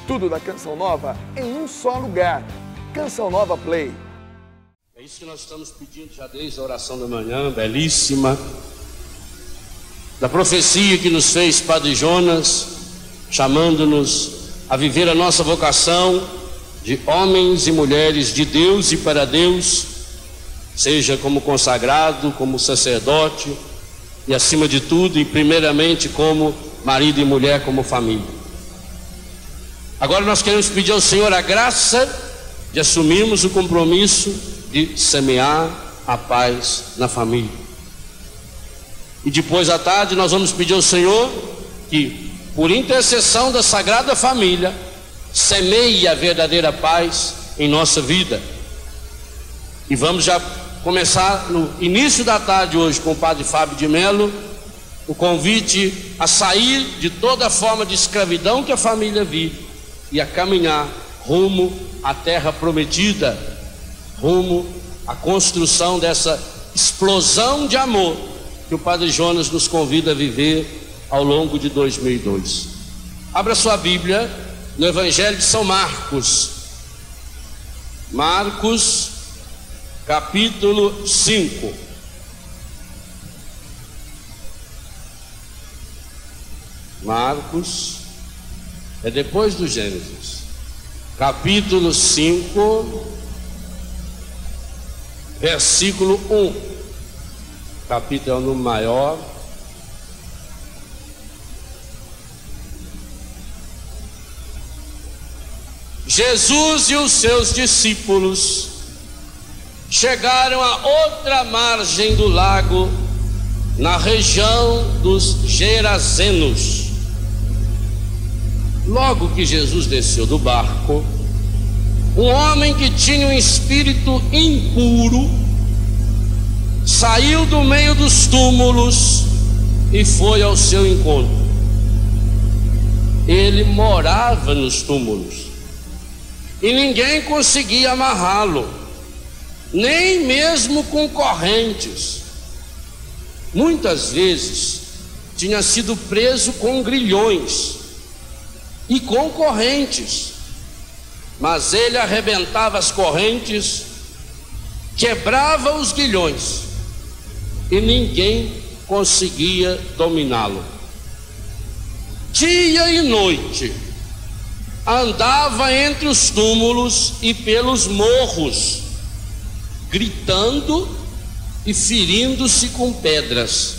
Tudo da Canção Nova em um só lugar. Canção Nova Play. É isso que nós estamos pedindo já desde a oração da manhã, belíssima, da profecia que nos fez Padre Jonas, chamando-nos a viver a nossa vocação de homens e mulheres de Deus e para Deus, seja como consagrado, como sacerdote e acima de tudo e primeiramente como marido e mulher, como família. Agora nós queremos pedir ao Senhor a graça de assumirmos o compromisso de semear a paz na família. E depois à tarde nós vamos pedir ao Senhor que, por intercessão da Sagrada Família, semeie a verdadeira paz em nossa vida. E vamos já começar no início da tarde hoje com o Padre Fábio de Mello, o convite a sair de toda forma de escravidão que a família vive e a caminhar rumo à terra prometida, rumo à construção dessa explosão de amor que o Padre Jonas nos convida a viver ao longo de 2002. Abra sua Bíblia no Evangelho de São Marcos. Marcos, capítulo 5. Marcos é depois do Gênesis. Capítulo 5, versículo 1. Capítulo é o número maior. Jesus e os seus discípulos chegaram à outra margem do lago, na região dos Gerazenos. Logo que Jesus desceu do barco, um homem que tinha um espírito impuro saiu do meio dos túmulos e foi ao seu encontro. Ele morava nos túmulos e ninguém conseguia amarrá-lo, nem mesmo com correntes. Muitas vezes tinha sido preso com grilhões e com correntes, mas ele arrebentava as correntes, quebrava os grilhões e ninguém conseguia dominá-lo. Dia e noite andava entre os túmulos e pelos morros, gritando e ferindo-se com pedras.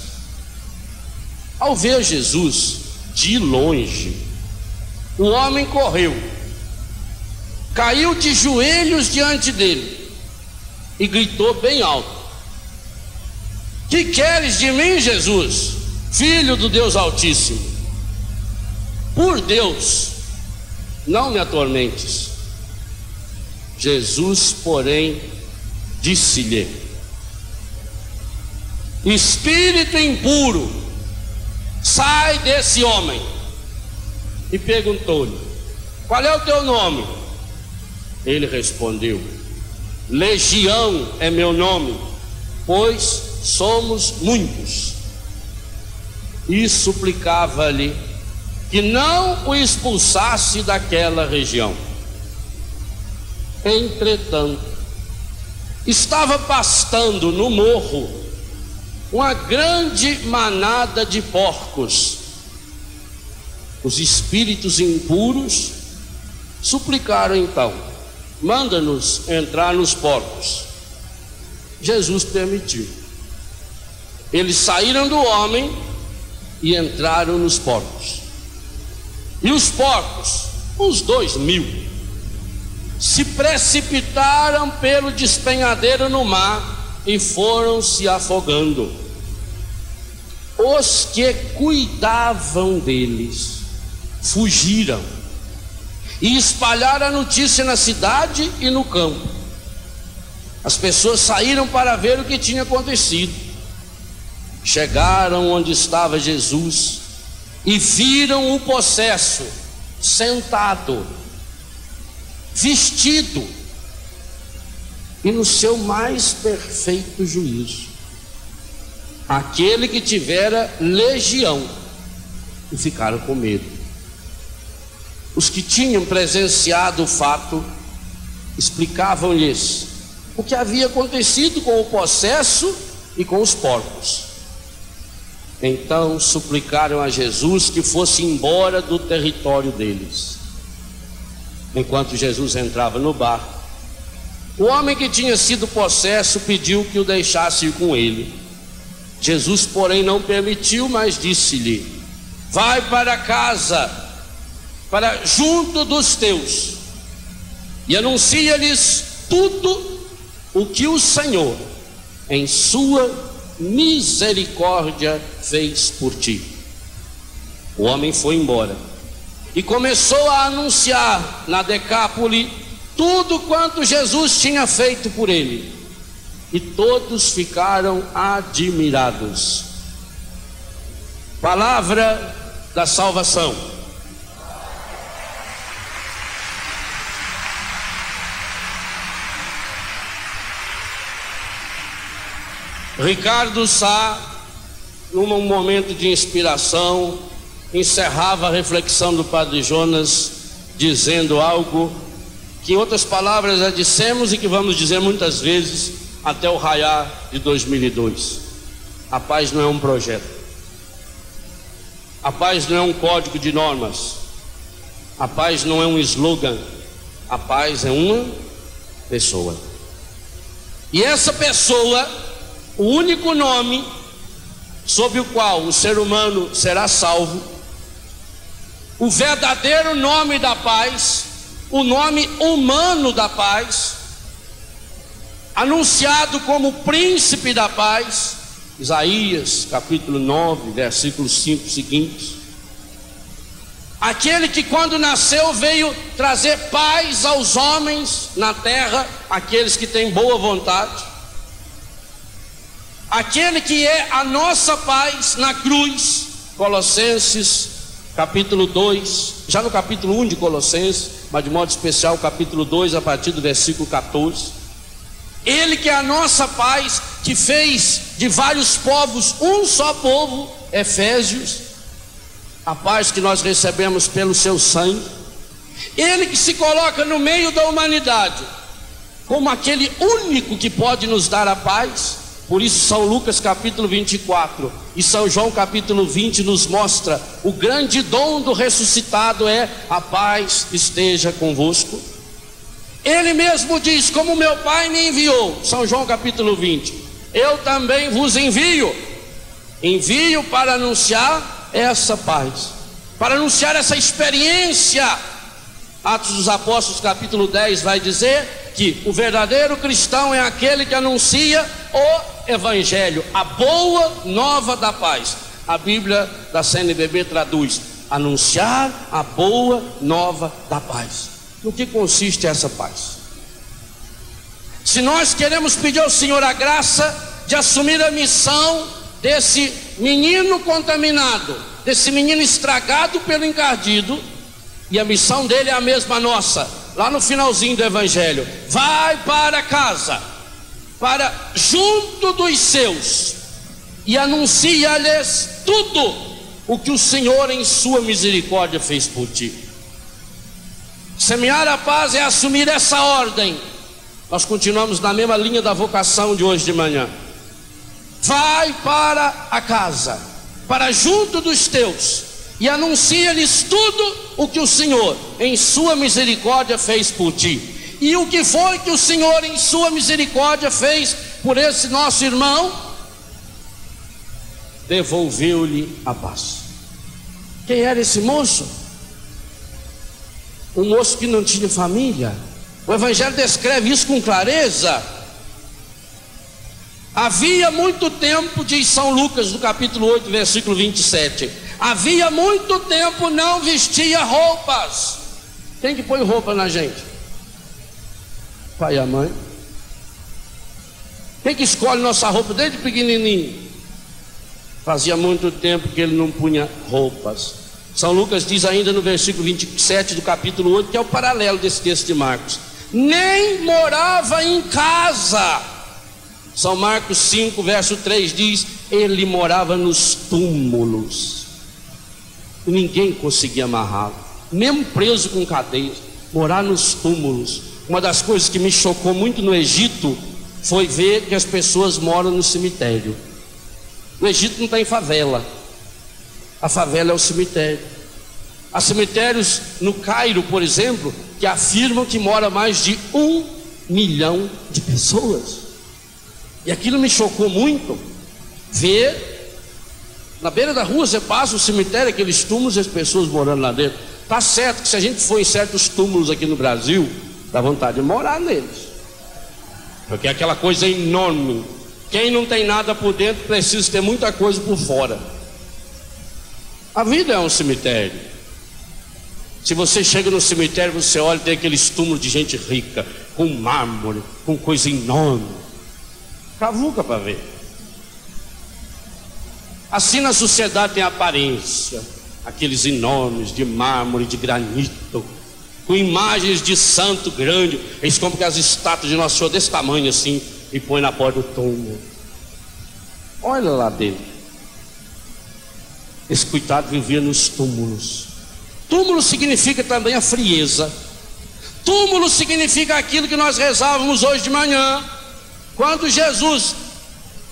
Ao ver Jesus de longe, o homem correu, caiu de joelhos diante dele e gritou bem alto: que queres de mim, Jesus, Filho do Deus Altíssimo? Por Deus, não me atormentes. Jesus, porém, disse-lhe: espírito impuro, sai desse homem. E perguntou-lhe: qual é o teu nome? Ele respondeu: Legião é meu nome, pois somos muitos. E suplicava-lhe que não o expulsasse daquela região. Entretanto, estava pastando no morro uma grande manada de porcos. Os espíritos impuros suplicaram então: manda-nos entrar nos porcos. Jesus permitiu. Eles saíram do homem e entraram nos porcos. E os porcos, uns 2.000, se precipitaram pelo despenhadeiro no mar e foram se afogando. Os que cuidavam deles fugiram e espalharam a notícia na cidade e no campo. As pessoas saíram para ver o que tinha acontecido. Chegaram onde estava Jesus e viram o possesso sentado, vestido e no seu mais perfeito juízo, aquele que tivera legião, e ficaram com medo. os que tinham presenciado o fato explicavam-lhes o que havia acontecido com o possesso e com os porcos. Então suplicaram a Jesus que fosse embora do território deles. Enquanto Jesus entrava no barco, o homem que tinha sido possesso pediu que o deixasse ir com ele. Jesus, porém, não permitiu, mas disse-lhe: vai para casa, para junto dos teus, e anuncia-lhes tudo o que o Senhor, em sua misericórdia, fez por ti. O homem foi embora e começou a anunciar na Decápole tudo quanto Jesus tinha feito por ele, e todos ficaram admirados. Palavra da salvação. Ricardo Sá, num momento de inspiração, encerrava a reflexão do Padre Jonas dizendo algo que, em outras palavras, já dissemos e que vamos dizer muitas vezes até o raiar de 2002. A paz não é um projeto, a paz não é um código de normas, a paz não é um slogan, a paz é uma pessoa. E essa pessoa, o único nome sob o qual o ser humano será salvo, o verdadeiro nome da paz, o nome humano da paz, anunciado como príncipe da paz, Isaías capítulo 9, versículos 5 seguintes, aquele que quando nasceu veio trazer paz aos homens na terra, aqueles que têm boa vontade, aquele que é a nossa paz na cruz, Colossenses capítulo 2, já no capítulo 1 de Colossenses, mas de modo especial capítulo 2, a partir do versículo 14, ele que é a nossa paz, que fez de vários povos um só povo, Efésios, a paz que nós recebemos pelo seu sangue, ele que se coloca no meio da humanidade, como aquele único que pode nos dar a paz. Por isso São Lucas capítulo 24 e São João capítulo 20 nos mostra o grande dom do ressuscitado é: a paz esteja convosco. Ele mesmo diz: como meu Pai me enviou, São João capítulo 20, eu também vos envio para anunciar essa paz, para anunciar essa experiência. Atos dos Apóstolos capítulo 10 vai dizer que o verdadeiro cristão é aquele que anuncia o Evangelho, a boa nova da paz. A Bíblia da CNBB traduz: anunciar a boa nova da paz. No que consiste essa paz? Se nós queremos pedir ao Senhor a graça de assumir a missão desse menino contaminado, desse menino estragado pelo encardido, e a missão dele é a mesma nossa, lá no finalzinho do Evangelho: vai para casa, para junto dos seus, e anuncia-lhes tudo o que o Senhor em sua misericórdia fez por ti. Semear a paz é assumir essa ordem. Nós continuamos na mesma linha da vocação de hoje de manhã. Vai para a casa, para junto dos teus, e anuncia-lhes tudo o que o Senhor em sua misericórdia fez por ti. E o que foi que o Senhor em sua misericórdia fez por esse nosso irmão? Devolveu-lhe a paz. Quem era esse moço? Um moço que não tinha família. O Evangelho descreve isso com clareza. Havia muito tempo, diz São Lucas no capítulo 8, versículo 27, havia muito tempo não vestia roupas. Quem que põe roupa na gente? Pai e a mãe. Quem que escolhe nossa roupa desde pequenininho? Fazia muito tempo que ele não punha roupas. São Lucas diz ainda no versículo 27 do capítulo 8, que é o paralelo desse texto de Marcos: nem morava em casa. São Marcos 5, verso 3 diz: ele morava nos túmulos, ninguém conseguia amarrá-lo. mesmo preso com cadeias, morar nos túmulos. Uma das coisas que me chocou muito no Egito foi ver que as pessoas moram no cemitério. No Egito não tem favela, a favela é o cemitério. Há cemitérios no Cairo, por exemplo, que afirmam que mora mais de 1 milhão de pessoas. E aquilo me chocou muito, ver na beira da rua, você passa o cemitério, aqueles túmulos e as pessoas morando lá dentro. Tá certo que se a gente for em certos túmulos aqui no Brasil, dá vontade de morar neles, porque é aquela coisa enorme. Quem não tem nada por dentro precisa ter muita coisa por fora. A vida é um cemitério. Se você chega no cemitério, você olha, tem aqueles túmulos de gente rica, com mármore, com coisa enorme. Cavuca para ver. Assim na sociedade tem aparência, aqueles enormes de mármore, de granito, com imagens de santo grande. Eles compram as estátuas de Nosso Senhor desse tamanho assim e põe na porta do túmulo. Olha lá dentro. Esse coitado vivia nos túmulos. Túmulo significa também a frieza. Túmulo significa aquilo que nós rezávamos hoje de manhã, quando Jesus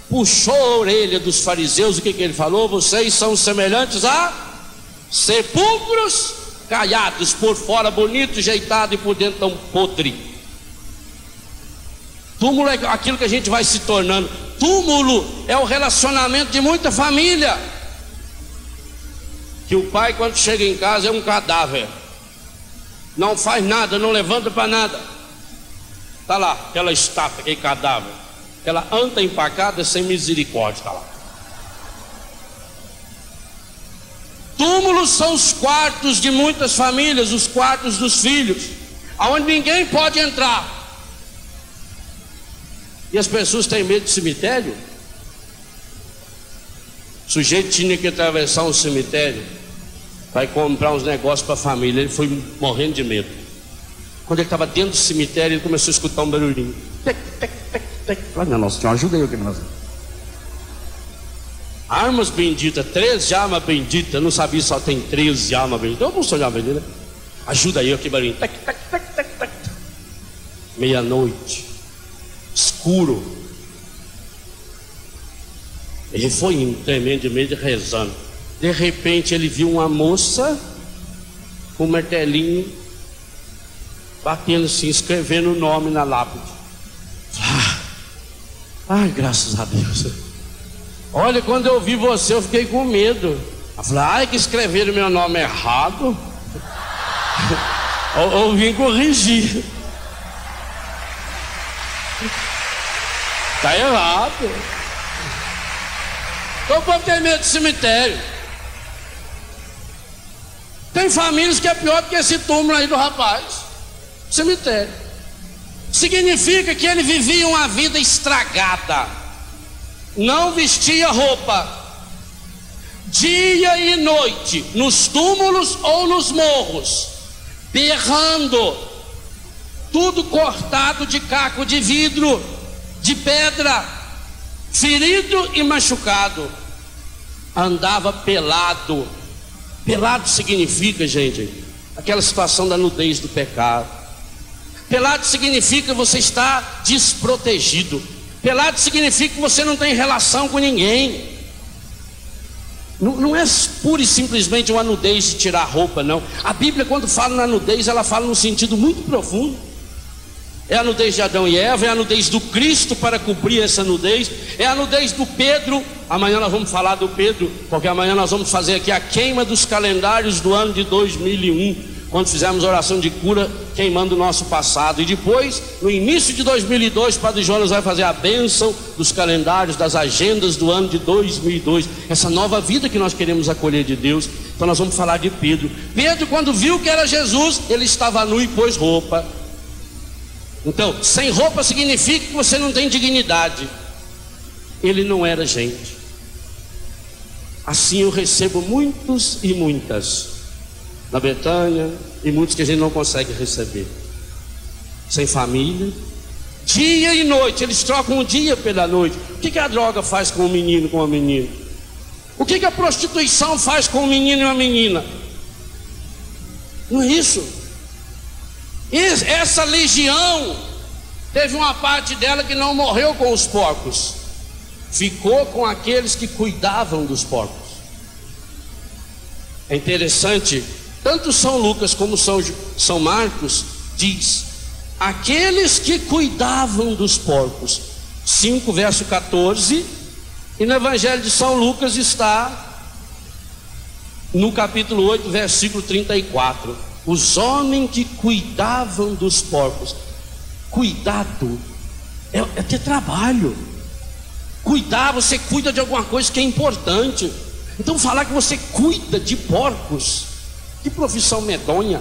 puxou a orelha dos fariseus. O que ele falou? Vocês são semelhantes a sepulcros caiados, por fora bonito, jeitado, e por dentro tão podre. Túmulo é aquilo que a gente vai se tornando. Túmulo é o relacionamento de muita família, que o pai, quando chega em casa, é um cadáver, não faz nada, não levanta para nada. Está lá, aquela estátua, aquele cadáver, aquela anta empacada sem misericórdia, está lá. Túmulos são os quartos de muitas famílias, os quartos dos filhos, aonde ninguém pode entrar. E as pessoas têm medo de cemitério. O sujeito tinha que atravessar um cemitério, vai comprar uns negócios para a família. Ele foi morrendo de medo. Quando ele estava dentro do cemitério, ele começou a escutar um barulhinho. Tec, tec, tec, tec. Falei, minha Nossa Senhora, ajuda eu aqui, nós. Armas benditas, 13 armas benditas. Eu não sabia, só tem 13 armas benditas. Eu não sou de arma bendita. Ajuda aí, aqui barulhinho. Tec, tec, tec, tec, tec. Meia-noite, escuro. Ele foi indo, tremendo de medo, rezando. De repente ele viu uma moça com um martelinho batendo assim, escrevendo o nome na lápide. Ai, graças a Deus. Olha, quando eu vi você, eu fiquei com medo. Eu falei, ai, que escreveram meu nome errado. Eu vim corrigir. Está errado. Então o povo tem medo de cemitério. Tem famílias que é pior do que esse túmulo aí do rapaz. Cemitério. Significa que ele vivia uma vida estragada. Não vestia roupa. Dia e noite, nos túmulos ou nos morros, berrando. Tudo cortado de caco de vidro, de pedra, ferido e machucado. Andava pelado. Pelado significa, gente, aquela situação da nudez do pecado. Pelado significa você estar desprotegido. Pelado significa que você não tem relação com ninguém. Não é pura e simplesmente uma nudez de tirar roupa, não. A Bíblia, quando fala na nudez, ela fala num sentido muito profundo. É a nudez de Adão e Eva, é a nudez do Cristo para cobrir essa nudez, é a nudez do Pedro. Amanhã nós vamos falar do Pedro, porque amanhã nós vamos fazer aqui a queima dos calendários do ano de 2001, quando fizemos a oração de cura, queimando o nosso passado. E depois, no início de 2002, o Padre Jonas vai fazer a bênção dos calendários, das agendas do ano de 2002, essa nova vida que nós queremos acolher de Deus. Então nós vamos falar de Pedro. Pedro, quando viu que era Jesus, ele estava nu e pôs roupa. Então, sem roupa significa que você não tem dignidade. Ele não era gente. Assim eu recebo muitos e muitas na Betânia, e muitos que a gente não consegue receber. Sem família, dia e noite, eles trocam o dia pela noite. O que a droga faz com um menino, com uma menina? O que a prostituição faz com um menino e uma menina? Não é isso? Essa legião teve uma parte dela que não morreu com os porcos, ficou com aqueles que cuidavam dos porcos. É interessante, tanto São Lucas como São Marcos diz: aqueles que cuidavam dos porcos. 5 verso 14. E no Evangelho de São Lucas está no capítulo 8 versículo 34. Os homens que cuidavam dos porcos. Cuidado é ter trabalho. Cuidar, você cuida de alguma coisa que é importante. Então falar que você cuida de porcos, que profissão medonha.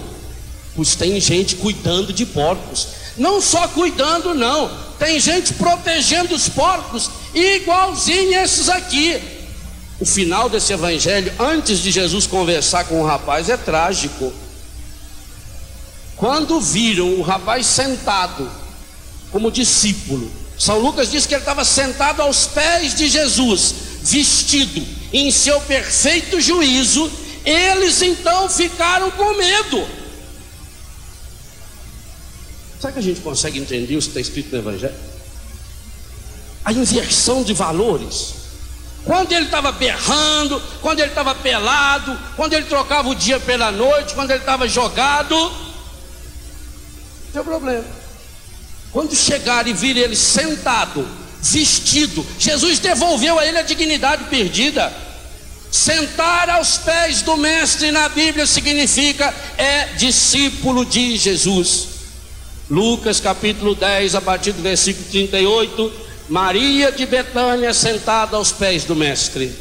Pois tem gente cuidando de porcos. Não só cuidando não, tem gente protegendo os porcos, igualzinho esses aqui. O final desse evangelho, antes de Jesus conversar com o rapaz, é trágico. Quando viram o rapaz sentado como discípulo, São Lucas diz que ele estava sentado aos pés de Jesus, vestido em seu perfeito juízo. Eles então ficaram com medo. Será que a gente consegue entender o que está escrito no Evangelho? A inversão de valores. Quando ele estava berrando, quando ele estava pelado, quando ele trocava o dia pela noite, quando ele estava jogado, não tem problema. Quando chegaram e viram ele sentado, vestido, Jesus devolveu a ele a dignidade perdida. Sentar aos pés do mestre na Bíblia significa discípulo de Jesus. Lucas capítulo 10, a partir do versículo 38. Maria de Betânia sentada aos pés do mestre.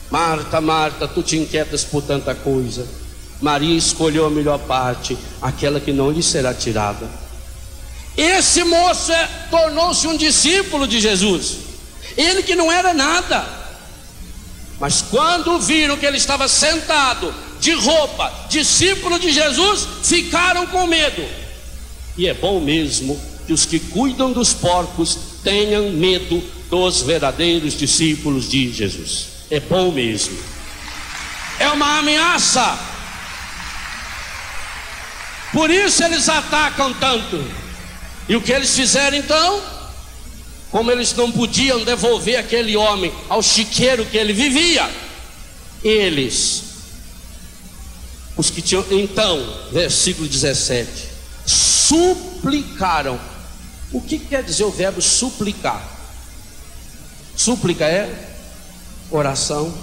Marta, Marta, tu te inquietas por tanta coisa. Maria escolheu a melhor parte, aquela que não lhe será tirada. Esse moço tornou-se um discípulo de Jesus. Ele que não era nada, mas quando viram que ele estava sentado de roupa, discípulo de Jesus, ficaram com medo. E é bom mesmo que os que cuidam dos porcos tenham medo dos verdadeiros discípulos de Jesus. É bom mesmo. É uma ameaça. Por isso eles atacam tanto. E o que eles fizeram então? Como eles não podiam devolver aquele homem ao chiqueiro que ele vivia, eles, os que tinham, então, versículo 17, suplicaram. O que quer dizer o verbo suplicar? Súplica é oração.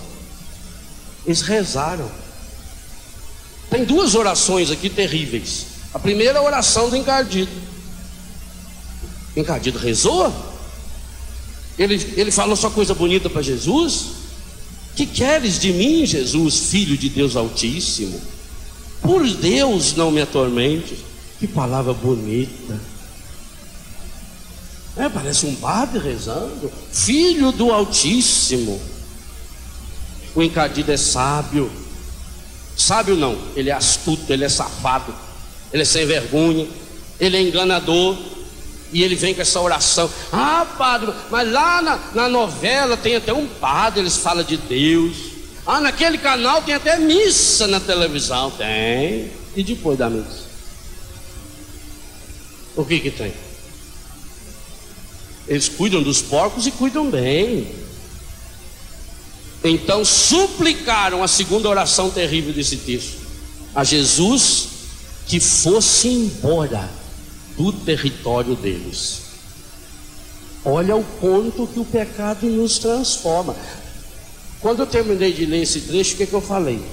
Eles rezaram. Tem duas orações aqui terríveis. A primeira é a oração do encardido. O encardido rezou. Ele falou só coisa bonita para Jesus. Que queres de mim, Jesus, filho de Deus Altíssimo? Por Deus não me atormente. Que palavra bonita. Parece um padre rezando. Filho do Altíssimo. O encardido é sábio. Sábio não, ele é astuto, ele é safado, ele é sem vergonha, ele é enganador. E ele vem com essa oração. Ah, padre, mas lá na novela tem até um padre, eles falam de Deus. Ah, naquele canal tem até missa na televisão. Tem. E depois da missa? O que tem? Eles cuidam dos porcos e cuidam bem. Então suplicaram, a segunda oração terrível desse texto, a Jesus que fosse embora do território deles. Olha o ponto que o pecado nos transforma. Quando eu terminei de ler esse trecho, o que eu falei?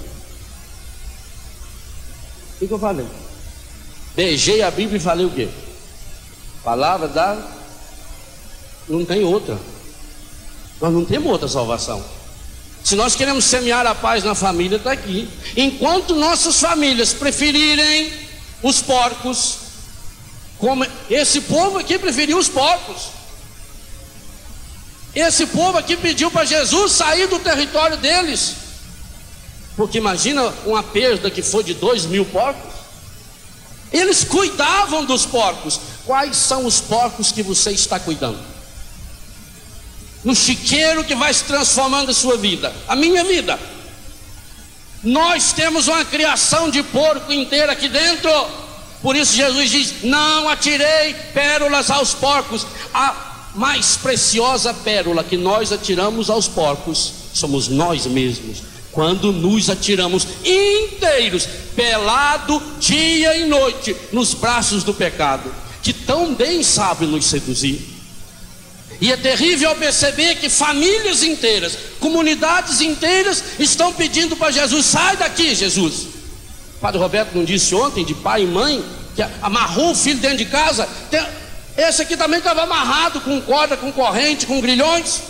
O que eu falei? Beijei a Bíblia e falei o quê? Palavra da... Não tem outra. Nós não temos outra salvação. Se nós queremos semear a paz na família, está aqui. Enquanto nossas famílias preferirem os porcos, como esse povo aqui preferiu os porcos. Esse povo aqui pediu para Jesus sair do território deles. Porque imagina uma perda que foi de 2.000 porcos. Eles cuidavam dos porcos. Quais são os porcos que você está cuidando? No chiqueiro que vai se transformando a sua vida, a minha vida. Nós temos uma criação de porco inteira aqui dentro. Por isso Jesus diz: não atirei pérolas aos porcos. A mais preciosa pérola que nós atiramos aos porcos somos nós mesmos, quando nos atiramos inteiros, pelado, dia e noite, nos braços do pecado, que tão bem sabe nos seduzir. E é terrível perceber que famílias inteiras, comunidades inteiras estão pedindo para Jesus: sai daqui, Jesus. O Padre Roberto não disse ontem de pai e mãe que amarrou o filho dentro de casa? Esse aqui também estava amarrado com corda, com corrente, com grilhões.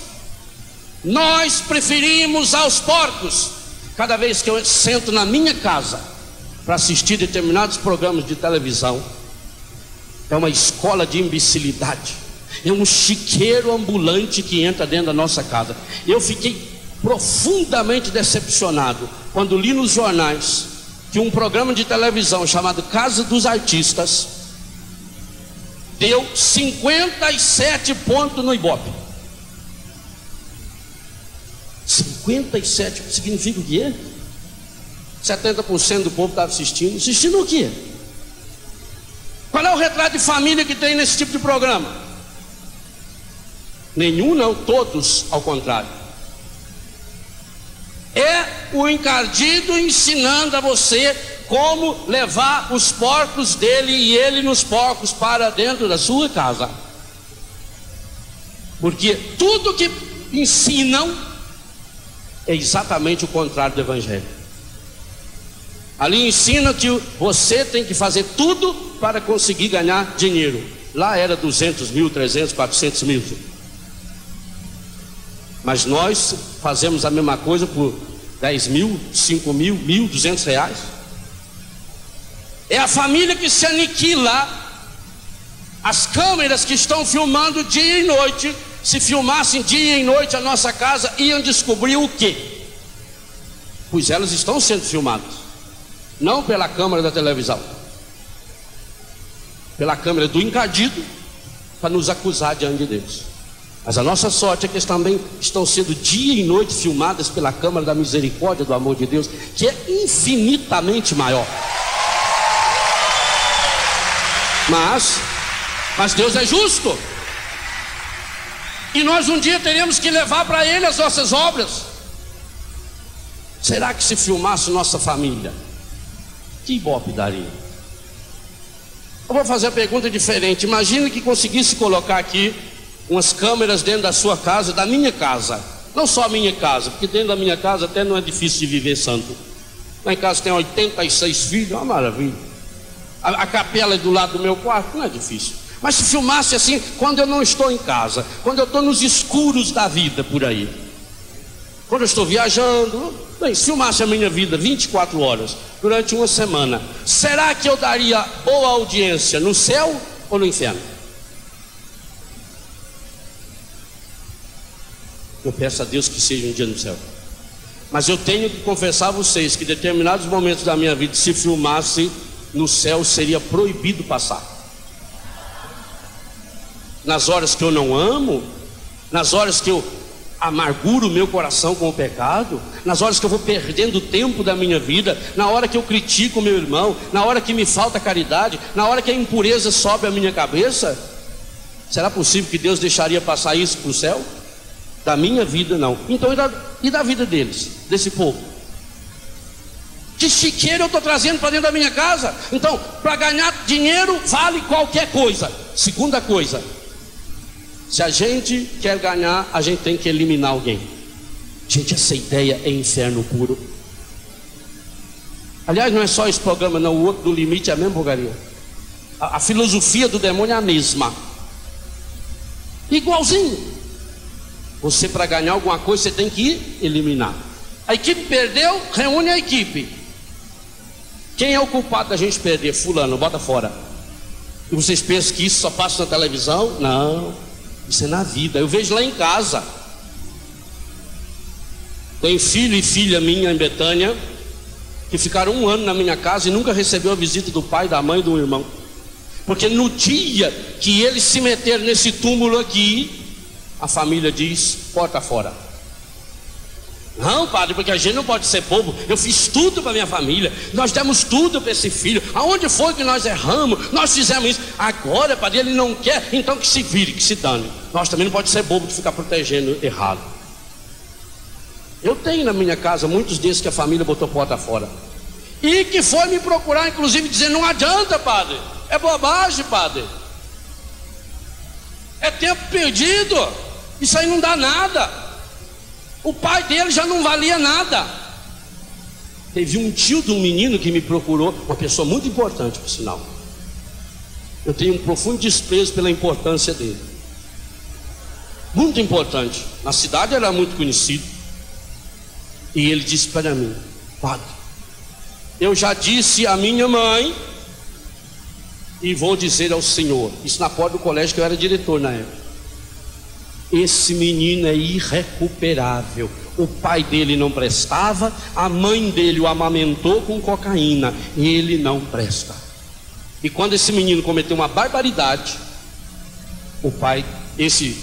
Nós preferimos aos porcos. Cada vez que eu sento na minha casa para assistir determinados programas de televisão, é uma escola de imbecilidade, é um chiqueiro ambulante que entra dentro da nossa casa. Eu fiquei profundamente decepcionado quando li nos jornais que um programa de televisão chamado Casa dos Artistas deu 57 pontos no Ibope. 57 significa o quê? 70% do povo estava assistindo. Assistindo o quê? Qual é o retrato de família que tem nesse tipo de programa? Nenhum não, todos ao contrário. É o encardido ensinando a você como levar os porcos dele e ele nos porcos para dentro da sua casa. Porque tudo que ensinam é exatamente o contrário do Evangelho. Ali ensina que você tem que fazer tudo para conseguir ganhar dinheiro. Lá era 200 mil, 300, 400 mil. Mas nós fazemos a mesma coisa por 10 mil, 5 mil, 1.200 reais. É a família que se aniquila. As câmeras que estão filmando dia e noite, se filmassem dia e noite a nossa casa, iam descobrir o quê? Pois elas estão sendo filmadas, não pela câmera da televisão, pela câmera do encardido, para nos acusar diante de Deus. Mas a nossa sorte é que eles também estão sendo dia e noite filmadas pela câmera da misericórdia, do amor de Deus, que é infinitamente maior. Mas Deus é justo, e nós um dia teremos que levar para Ele as nossas obras. Será que se filmasse nossa família, que ibope daria? Eu vou fazer a pergunta diferente. Imagine que conseguisse colocar aqui umas câmeras dentro da sua casa, da minha casa. Não só a minha casa, porque dentro da minha casa até não é difícil de viver santo. Lá em casa tem 86 filhos, é uma maravilha. A capela é do lado do meu quarto, não é difícil. Mas se filmasse assim, quando eu não estou em casa, quando eu estou nos escuros da vida por aí, quando eu estou viajando, bem, se filmasse a minha vida 24 horas, durante uma semana, será que eu daria boa audiência no céu ou no inferno? Eu peço a Deus que seja um dia no céu. Mas eu tenho que confessar a vocês que determinados momentos da minha vida, se filmasse no céu, seria proibido passar. Nas horas que eu não amo, nas horas que eu amarguro o meu coração com o pecado, nas horas que eu vou perdendo o tempo da minha vida, na hora que eu critico o meu irmão, na hora que me falta caridade, na hora que a impureza sobe a minha cabeça, será possível que Deus deixaria passar isso para o céu? Da minha vida não. Então e da vida deles, desse povo? Que chiqueiro eu estou trazendo para dentro da minha casa? Então, para ganhar dinheiro vale qualquer coisa. Segunda coisa, se a gente quer ganhar, a gente tem que eliminar alguém. Gente, essa ideia é inferno puro. Aliás, não é só esse programa não, o outro do limite é a mesma porcaria. A filosofia do demônio é a mesma, igualzinho. Você, para ganhar alguma coisa, você tem que eliminar. A equipe perdeu, reúne a equipe. Quem é o culpado da gente perder? Fulano, bota fora. E vocês pensam que isso só passa na televisão? Não, isso é na vida. Eu vejo lá em casa. Tem filho e filha minha em Betânia que ficaram 1 ano na minha casa e nunca recebeu a visita do pai, da mãe e do irmão. Porque no dia que eles se meteram nesse túmulo aqui, a família diz: porta fora. Não, padre, porque a gente não pode ser bobo. Eu fiz tudo para minha família, nós demos tudo para esse filho. Aonde foi que nós erramos? Nós fizemos isso. Agora, padre, ele não quer, então que se vire, que se dane. Nós também não pode ser bobo de ficar protegendo errado. Eu tenho na minha casa muitos desses que a família botou porta fora, e que foi me procurar, inclusive, dizendo: não adianta, padre, é bobagem, padre, é tempo perdido, isso aí não dá nada. O pai dele já não valia nada. Teve um tio de um menino que me procurou, uma pessoa muito importante, por sinal. Eu tenho um profundo desprezo pela importância dele. Muito importante. Na cidade era muito conhecido. E ele disse para mim: padre, eu já disse à minha mãe e vou dizer ao senhor, isso na porta do colégio que eu era diretor na época: esse menino é irrecuperável. O pai dele não prestava, a mãe dele o amamentou com cocaína, ele não presta. E quando esse menino cometeu uma barbaridade, o pai, esse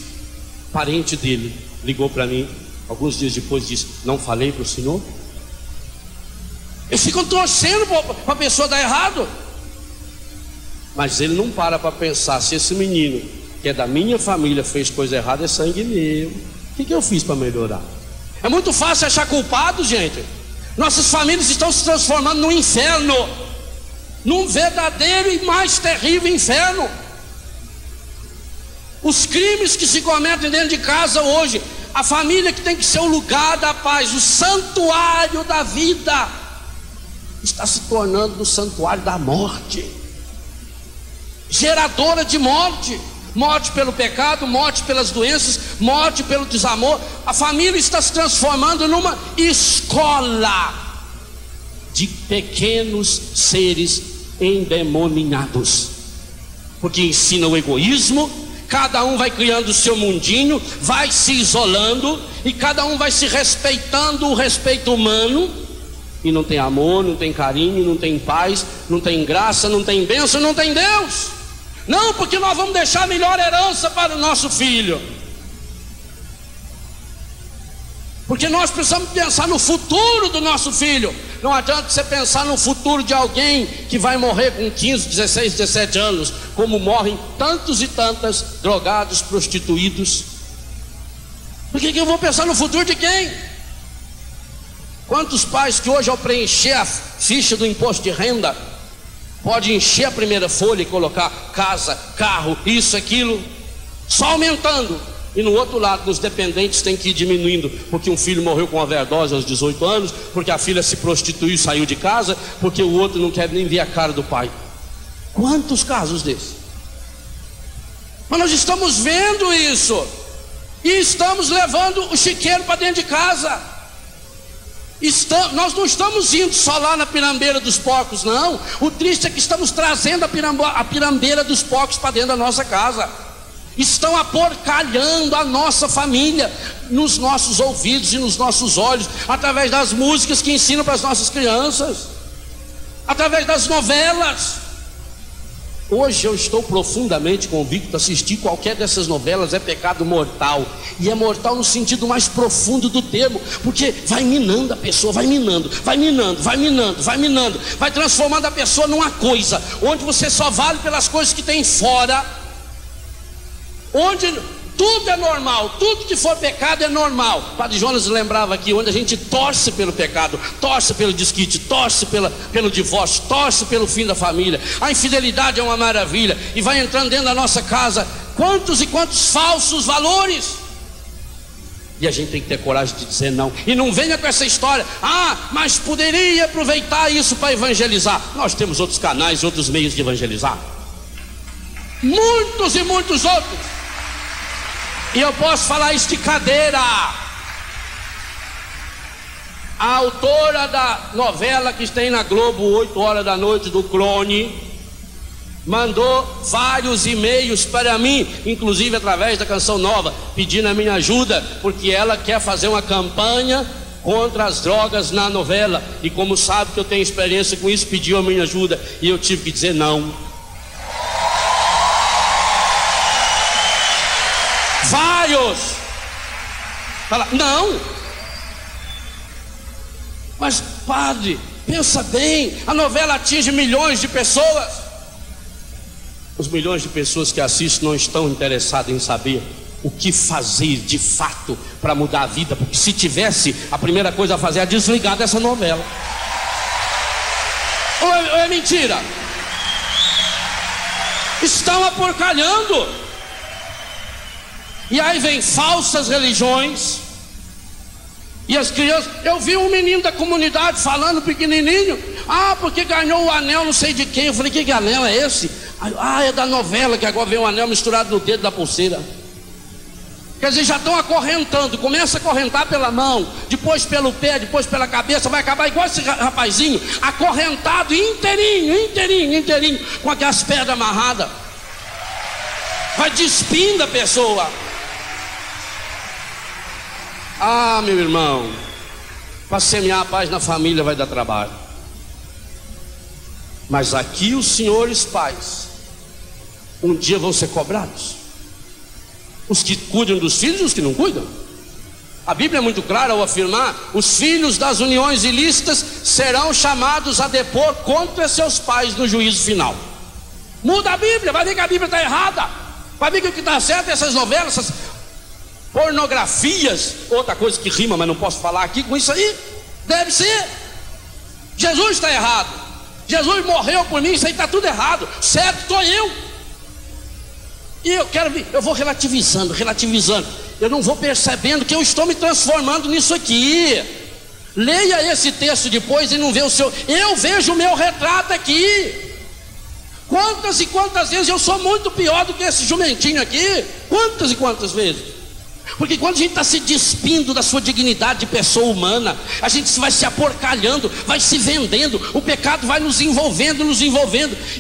parente dele, ligou para mim alguns dias depois e disse: não falei para o senhor? Eles ficam torcendo para a pessoa dar errado, mas ele não para pensar: se esse menino que é da minha família fez coisa errada, é sangue meu, o que eu fiz para melhorar? É muito fácil achar culpado, gente. Nossas famílias estão se transformando num inferno, num verdadeiro e mais terrível inferno. Os crimes que se cometem dentro de casa hoje, a família que tem que ser o lugar da paz, o santuário da vida, está se tornando o santuário da morte, geradora de morte. Morte pelo pecado, morte pelas doenças, morte pelo desamor. A família está se transformando numa escola de pequenos seres endemoniados, porque ensina o egoísmo. Cada um vai criando o seu mundinho, vai se isolando, e cada um vai se respeitando o respeito humano, e não tem amor, não tem carinho, não tem paz, não tem graça, não tem bênção, não tem Deus. Não, porque nós vamos deixar a melhor herança para o nosso filho, porque nós precisamos pensar no futuro do nosso filho. Não adianta você pensar no futuro de alguém que vai morrer com 15, 16, 17 anos, como morrem tantos e tantas drogados, prostituídos. Por que eu vou pensar no futuro de quem? Quantos pais que hoje, ao preencher a ficha do imposto de renda, pode encher a primeira folha e colocar casa, carro, isso, aquilo, só aumentando, e no outro lado, nos dependentes, tem que ir diminuindo, porque um filho morreu com overdose aos 18 anos, porque a filha se prostituiu e saiu de casa, porque o outro não quer nem ver a cara do pai. Quantos casos desses? Mas nós estamos vendo isso, e estamos levando o chiqueiro para dentro de casa. Nós não estamos indo só lá na pirambeira dos porcos, não. O triste é que estamos trazendo a pirambeira dos porcos para dentro da nossa casa. Estão aporcalhando a nossa família nos nossos ouvidos e nos nossos olhos, através das músicas que ensinam para as nossas crianças, através das novelas. Hoje eu estou profundamente convicto: assistir qualquer dessas novelas é pecado mortal. E é mortal no sentido mais profundo do termo, porque vai minando a pessoa, vai minando, vai minando, vai minando, vai minando, vai transformando a pessoa numa coisa, onde você só vale pelas coisas que tem fora, onde tudo é normal, tudo que for pecado é normal. Padre Jonas lembrava aqui, onde a gente torce pelo pecado, torce pelo desquite, torce pelo divórcio, torce pelo fim da família. A infidelidade é uma maravilha, e vai entrando dentro da nossa casa quantos e quantos falsos valores, e a gente tem que ter coragem de dizer não. E não venha com essa história: ah, mas poderia aproveitar isso para evangelizar. Nós temos outros canais, outros meios de evangelizar, muitos e muitos outros. E eu posso falar isso de cadeira. A autora da novela que tem na Globo, 8 horas da noite, do Clone, mandou vários e-mails para mim, inclusive através da Canção Nova, pedindo a minha ajuda, porque ela quer fazer uma campanha contra as drogas na novela. E como sabe que eu tenho experiência com isso, pediu a minha ajuda, e eu tive que dizer não. Vários. Fala, não. Mas padre, pensa bem, a novela atinge milhões de pessoas. Os milhões de pessoas que assistem não estão interessadas em saber o que fazer de fato para mudar a vida, porque se tivesse, a primeira coisa a fazer é desligar dessa novela. Ou é mentira? Estão aporcalhando. E aí vem falsas religiões. E as crianças, eu vi um menino da comunidade falando pequenininho, porque ganhou o anel não sei de quem. Eu falei, que anel é esse? É da novela, que agora vem um anel misturado no dedo da pulseira. Quer dizer, já estão acorrentando. Começa a acorrentar pela mão, depois pelo pé, depois pela cabeça. Vai acabar igual esse rapazinho, acorrentado inteirinho, com aquelas pedras amarradas. Vai despindo a pessoa. Meu irmão, para semear a paz na família vai dar trabalho. Mas aqui os senhores pais um dia vão ser cobrados. Os que cuidam dos filhos e os que não cuidam. A Bíblia é muito clara ao afirmar: os filhos das uniões ilícitas serão chamados a depor contra seus pais no juízo final. Muda a Bíblia, vai ver que a Bíblia está errada. Vai ver que o que está certo é essas novelas, essas pornografias. Outra coisa que rima, mas não posso falar aqui com isso aí. Deve ser. Jesus está errado. Jesus morreu por mim, isso aí está tudo errado. Certo estou eu. E eu vou relativizando. Eu não vou percebendo que eu estou me transformando nisso aqui. Leia esse texto depois e não vê o seu. Eu vejo o meu retrato aqui. Quantas e quantas vezes eu sou muito pior do que esse jumentinho aqui. Quantas e quantas vezes. Porque quando a gente está se despindo da sua dignidade de pessoa humana, a gente vai se aporcalhando, vai se vendendo, o pecado vai nos envolvendo,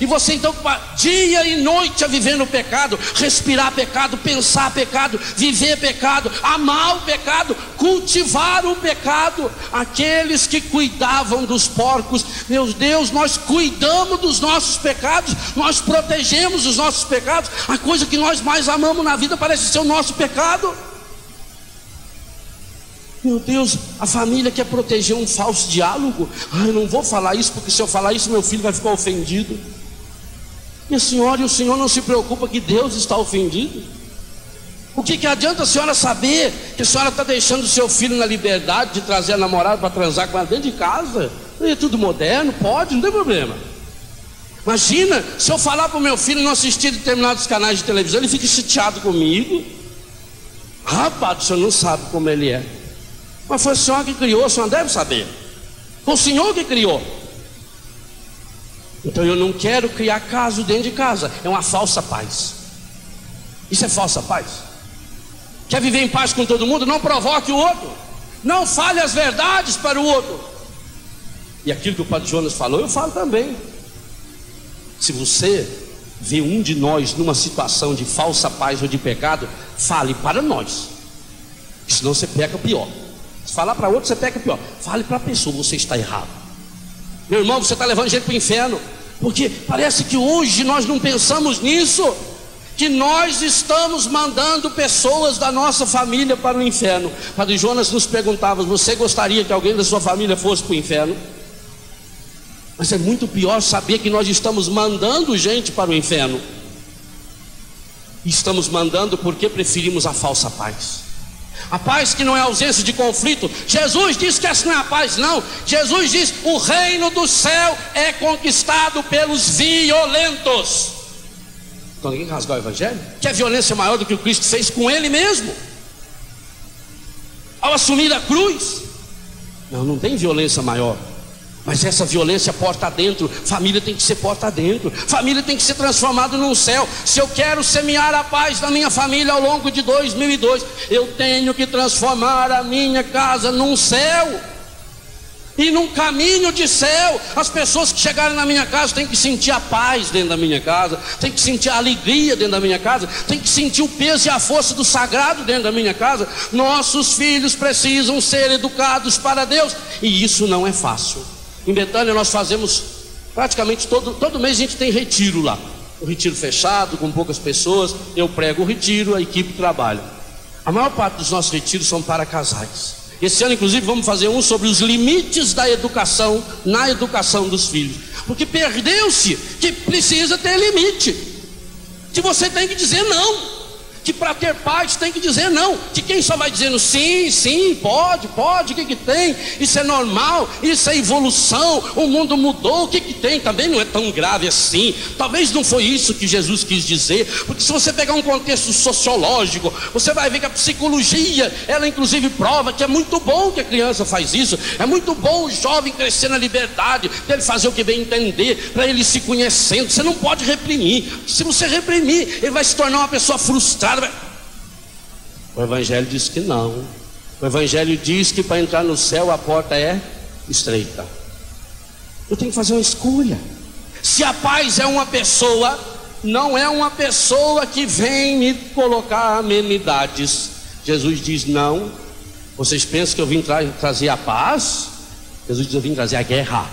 e você então dia e noite a viver no pecado, respirar pecado, pensar pecado, viver pecado, amar o pecado, cultivar o pecado. Aqueles que cuidavam dos porcos, meu Deus, nós cuidamos dos nossos pecados, nós protegemos os nossos pecados. A coisa que nós mais amamos na vida parece ser o nosso pecado. Meu Deus, a família quer proteger um falso diálogo. Eu não vou falar isso, porque se eu falar isso meu filho vai ficar ofendido. E a senhora e o senhor não se preocupa que Deus está ofendido? O que adianta a senhora saber que a senhora está deixando o seu filho na liberdade de trazer a namorada para transar com ela dentro de casa? É tudo moderno, pode, não tem problema. Imagina, se eu falar para o meu filho não assistir determinados canais de televisão, ele fica chateado comigo. Rapaz, o senhor não sabe como ele é. Mas foi o senhor que criou, o senhor deve saber. Foi o senhor que criou. Então eu não quero criar caso dentro de casa. É uma falsa paz. Isso é falsa paz. Quer viver em paz com todo mundo? Não provoque o outro. Não fale as verdades para o outro. E aquilo que o padre Jonas falou, eu falo também. Se você vê um de nós numa situação de falsa paz ou de pecado, fale para nós. Senão você peca pior. Se falar para outro, você peca pior. Fale para a pessoa: você está errado. Meu irmão, você está levando gente para o inferno. Porque parece que hoje nós não pensamos nisso, que nós estamos mandando pessoas da nossa família para o inferno. Padre Jonas nos perguntava: você gostaria que alguém da sua família fosse para o inferno? Mas é muito pior saber que nós estamos mandando gente para o inferno. E estamos mandando porque preferimos a falsa paz. A paz que não é ausência de conflito. Jesus diz que essa não é a paz, não. Jesus diz: o reino do céu é conquistado pelos violentos. Então ninguém rasgar o evangelho? Que a violência é maior do que o Cristo fez com ele mesmo ao assumir a cruz? Não tem violência maior. Mas essa violência porta dentro. Família tem que ser porta dentro. Família tem que ser transformada num céu. Se eu quero semear a paz na minha família ao longo de 2002, eu tenho que transformar a minha casa num céu e num caminho de céu. As pessoas que chegarem na minha casa têm que sentir a paz dentro da minha casa, têm que sentir a alegria dentro da minha casa, têm que sentir o peso e a força do sagrado dentro da minha casa. Nossos filhos precisam ser educados para Deus, e isso não é fácil. Em Betânia nós fazemos praticamente todo mês a gente tem retiro lá. Um retiro fechado, com poucas pessoas. Eu prego o retiro, a equipe trabalha. A maior parte dos nossos retiros são para casais. Esse ano, inclusive, vamos fazer um sobre os limites da educação, na educação dos filhos. Porque perdeu-se que precisa ter limite, que você tem que dizer não, que para ter paz tem que dizer não, que quem só vai dizendo sim, sim, pode, o que tem, isso é normal, isso é evolução, o mundo mudou, o que tem, também não é tão grave assim. Talvez não foi isso que Jesus quis dizer, porque se você pegar um contexto sociológico, você vai ver que a psicologia, ela inclusive prova que é muito bom que a criança faz isso, é muito bom o jovem crescer na liberdade, dele fazer o que bem entender, para ele se conhecendo. Você não pode reprimir, se você reprimir, ele vai se tornar uma pessoa frustrada. O Evangelho diz que não. O Evangelho diz que para entrar no céu a porta é estreita. Eu tenho que fazer uma escolha. Se a paz é uma pessoa, não é uma pessoa que vem me colocar amenidades. Jesus diz não. Vocês pensam que eu vim trazer a paz? Jesus diz: eu vim trazer a guerra.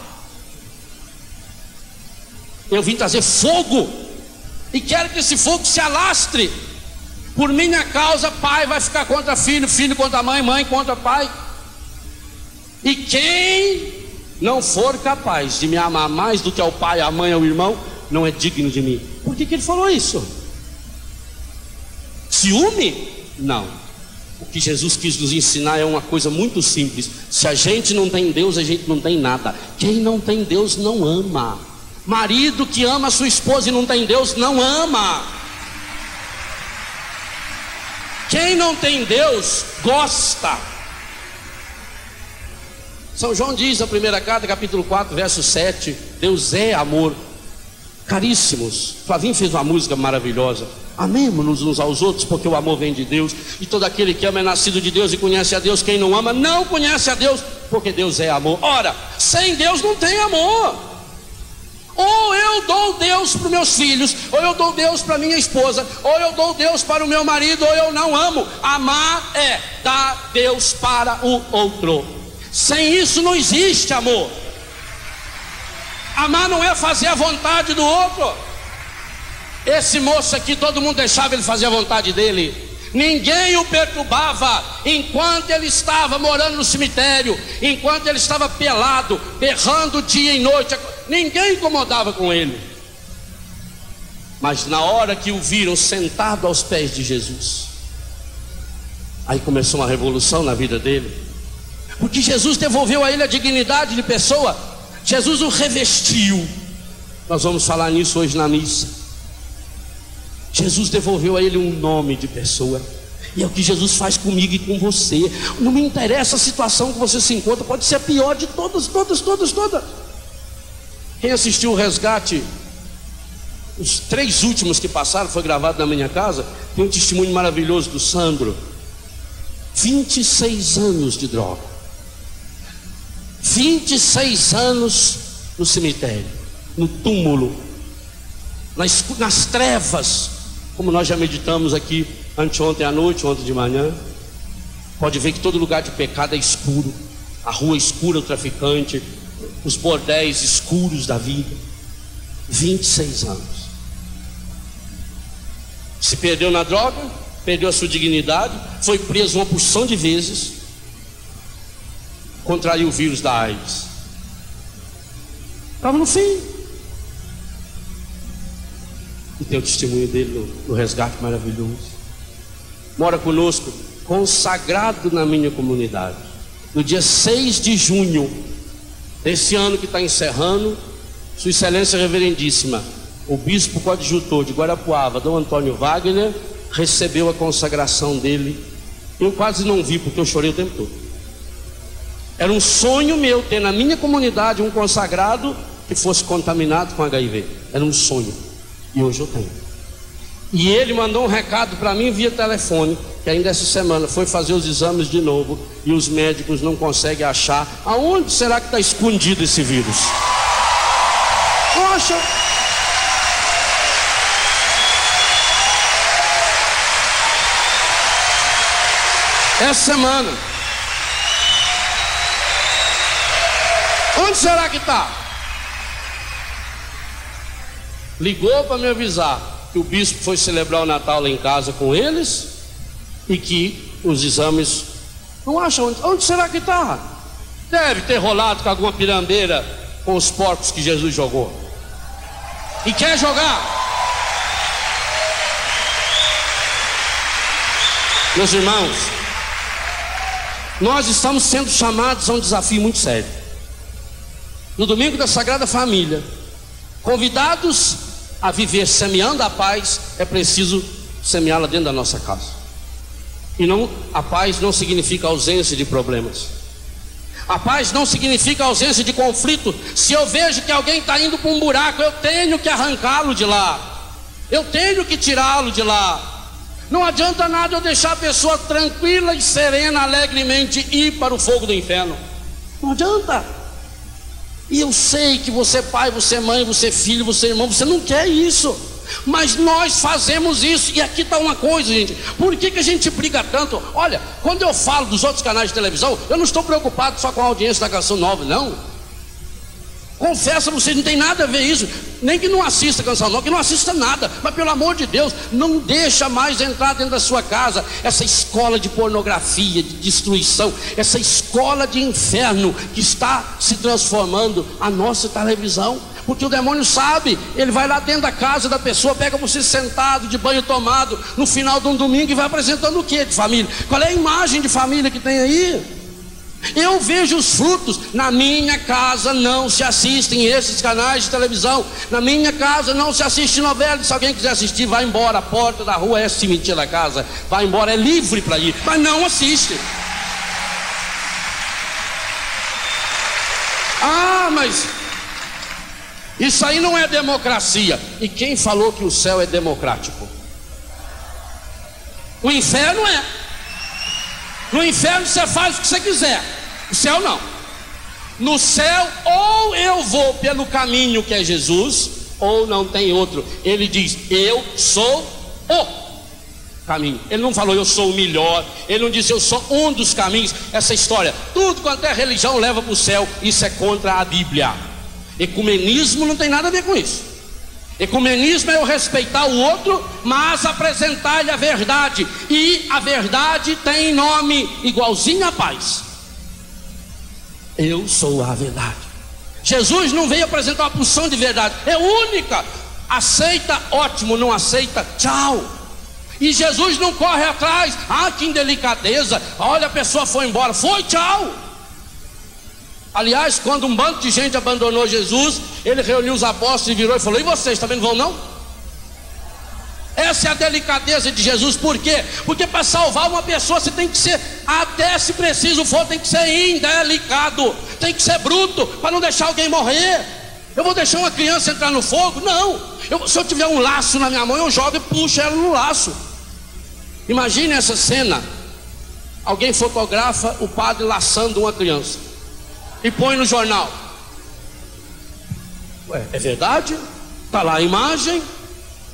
Eu vim trazer fogo, e quero que esse fogo se alastre. Por minha causa, pai vai ficar contra filho, filho contra mãe, mãe contra pai. E quem não for capaz de me amar mais do que ao pai, a mãe, ao irmão, não é digno de mim. Por que ele falou isso? Ciúme? Não. O que Jesus quis nos ensinar é uma coisa muito simples. Se a gente não tem Deus, a gente não tem nada. Quem não tem Deus não ama. Marido que ama a sua esposa e não tem Deus, não ama. Quem não tem Deus, gosta. São João diz na primeira carta, capítulo 4, verso 7: Deus é amor. Caríssimos, Flavinho fez uma música maravilhosa: amemo-nos uns aos outros, porque o amor vem de Deus, e todo aquele que ama é nascido de Deus e conhece a Deus. Quem não ama não conhece a Deus, porque Deus é amor. Ora, sem Deus não tem amor. Ou eu dou Deus para os meus filhos, ou eu dou Deus para minha esposa, ou eu dou Deus para o meu marido, ou eu não amo. Amar é dar Deus para o outro. Sem isso não existe amor. Amar não é fazer a vontade do outro. Esse moço aqui, todo mundo deixava ele fazer a vontade dele. Ninguém o perturbava enquanto ele estava morando no cemitério, enquanto ele estava pelado, berrando dia e noite. Ninguém incomodava com ele. Mas na hora que o viram sentado aos pés de Jesus, aí começou uma revolução na vida dele, porque Jesus devolveu a ele a dignidade de pessoa. Jesus o revestiu. Nós vamos falar nisso hoje na missa. Jesus devolveu a ele um nome de pessoa. E é o que Jesus faz comigo e com você. Não me interessa a situação que você se encontra, pode ser a pior de todas. Quem assistiu o resgate, os 3 últimos que passaram, foi gravado na minha casa, tem um testemunho maravilhoso do Sandro. 26 anos de droga, 26 anos no cemitério, no túmulo, nas trevas, como nós já meditamos aqui anteontem à noite, ontem de manhã. Pode ver que todo lugar de pecado é escuro, a rua escura, o traficante, os bordéis escuros da vida. 26 anos. Se perdeu na droga, perdeu a sua dignidade, foi preso uma porção de vezes, contraiu o vírus da AIDS, estava no fim. E tem o testemunho dele no resgate maravilhoso. Mora conosco, consagrado na minha comunidade. No dia 6 de junho desse ano que está encerrando, Sua Excelência Reverendíssima, o bispo coadjutor de Guarapuava, Dom Antônio Wagner, recebeu a consagração dele. Eu quase não vi, porque eu chorei o tempo todo. Era um sonho meu ter na minha comunidade um consagrado que fosse contaminado com HIV. Era um sonho. E hoje eu tenho. E ele mandou um recado para mim via telefone, que ainda essa semana foi fazer os exames de novo, e os médicos não conseguem achar aonde será que está escondido esse vírus. Poxa, essa semana, onde será que está? Ligou para me avisar que o bispo foi celebrar o Natal lá em casa com eles e que os exames Não acha onde será que está? Deve ter rolado com alguma pirambeira com os porcos que Jesus jogou. E quer jogar. Meus irmãos, nós estamos sendo chamados a um desafio muito sério. No domingo da Sagrada Família, convidados a viver semeando a paz, é preciso semeá-la dentro da nossa casa. E não, a paz não significa ausência de problemas. A paz não significa ausência de conflito. Se eu vejo que alguém está indo para um buraco, eu tenho que arrancá-lo de lá. Eu tenho que tirá-lo de lá. Não adianta nada eu deixar a pessoa tranquila e serena, alegremente ir para o fogo do inferno. Não adianta. E eu sei que você é pai, você é mãe, você é filho, você é irmão, você não quer isso. Mas nós fazemos isso. E aqui está uma coisa, gente. Por que a gente briga tanto? Olha, quando eu falo dos outros canais de televisão, eu não estou preocupado só com a audiência da Canção Nova, não. Confesso a vocês, não tem nada a ver isso. Nem que não assista Canção Nova, que não assista nada. Mas pelo amor de Deus, não deixa mais entrar dentro da sua casa essa escola de pornografia, de destruição, essa escola de inferno que está se transformando a nossa televisão. Porque o demônio sabe, ele vai lá dentro da casa da pessoa, pega você sentado, de banho tomado, no final de um domingo, e vai apresentando o que de família? Qual é a imagem de família que tem aí? Eu vejo os frutos. Na minha casa não se assistem esses canais de televisão. Na minha casa não se assiste novela. Se alguém quiser assistir, vai embora. A porta da rua é cemitério da casa. Vai embora, é livre para ir. Mas não assiste. Ah, mas isso aí não é democracia. E quem falou que o céu é democrático? O inferno é. No inferno você faz o que você quiser. No céu não. No céu, ou eu vou pelo caminho que é Jesus, ou não tem outro. Ele diz, eu sou o caminho. Ele não falou eu sou o melhor. Ele não disse eu sou um dos caminhos. Essa história, tudo quanto é religião leva para o céu. Isso é contra a Bíblia. Ecumenismo não tem nada a ver com isso. Ecumenismo é eu respeitar o outro, mas apresentar-lhe a verdade. E a verdade tem nome, igualzinho à paz. Eu sou a verdade. Jesus não veio apresentar uma porção de verdade, é única. Aceita, ótimo. Não aceita, tchau. E Jesus não corre atrás. Ah, que indelicadeza. Olha, a pessoa foi embora, foi, tchau. Aliás, quando um bando de gente abandonou Jesus, ele reuniu os apóstolos e virou e falou, e vocês também não vão não? Essa é a delicadeza de Jesus. Por quê? Porque para salvar uma pessoa você tem que ser, até se preciso for, tem que ser indelicado, tem que ser bruto, para não deixar alguém morrer. Eu vou deixar uma criança entrar no fogo? Não. Se eu tiver um laço na minha mão, eu jogo e puxo ela no laço. Imagine essa cena. Alguém fotografa o padre laçando uma criança e põe no jornal. Ué, é verdade? Está lá a imagem,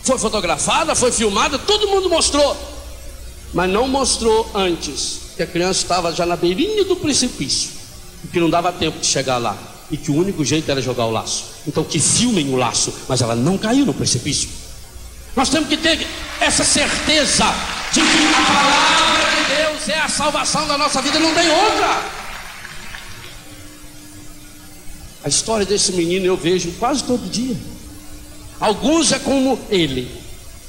foi fotografada, foi filmada, todo mundo mostrou. Mas não mostrou antes que a criança estava já na beirinha do precipício, e que não dava tempo de chegar lá, e que o único jeito era jogar o laço. Então que filmem o laço, mas ela não caiu no precipício. Nós temos que ter essa certeza de que a palavra de Deus é a salvação da nossa vida, não tem outra. A história desse menino eu vejo quase todo dia. Alguns é como ele,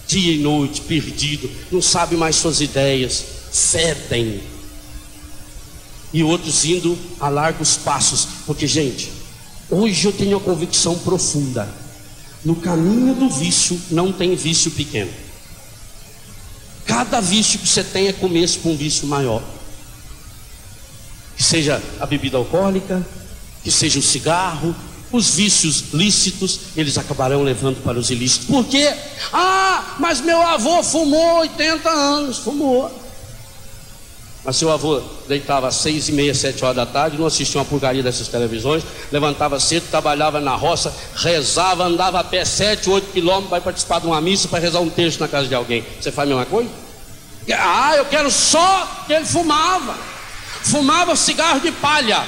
dia e noite, perdido, não sabe mais suas ideias, fedem. E outros indo a largos passos. Porque, gente, hoje eu tenho uma convicção profunda: no caminho do vício não tem vício pequeno. Cada vício que você tem é começo para um vício maior. Que seja a bebida alcoólica, que seja o cigarro, os vícios lícitos, eles acabarão levando para os ilícitos. Por quê? Ah, mas meu avô fumou 80 anos, fumou. Mas seu avô deitava às 6h30, 7 horas da tarde, não assistia uma porcaria dessas televisões, levantava cedo, trabalhava na roça, rezava, andava a pé 7, 8 quilômetros para participar de uma missa, para rezar um texto na casa de alguém. Você faz a mesma coisa? Ah, eu quero só que ele fumava. Fumava cigarro de palha.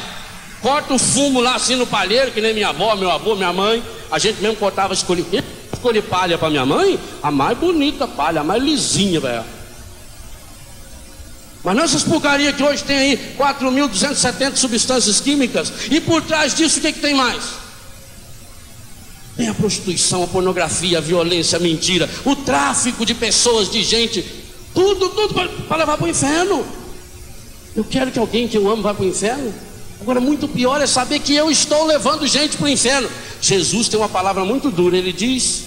Corta o fumo lá assim no palheiro, que nem minha avó, meu avô, minha mãe. A gente mesmo cortava, escolhi palha para minha mãe, a mais bonita palha, a mais lisinha, velho. Mas não essas porcarias que hoje tem aí 4.270 substâncias químicas. E por trás disso o que tem mais? Tem a prostituição, a pornografia, a violência, a mentira, o tráfico de pessoas, de gente, tudo para levar para o inferno. Eu quero que alguém que eu amo vá para o inferno. Agora, muito pior é saber que eu estou levando gente para o inferno. Jesus tem uma palavra muito dura. Ele diz: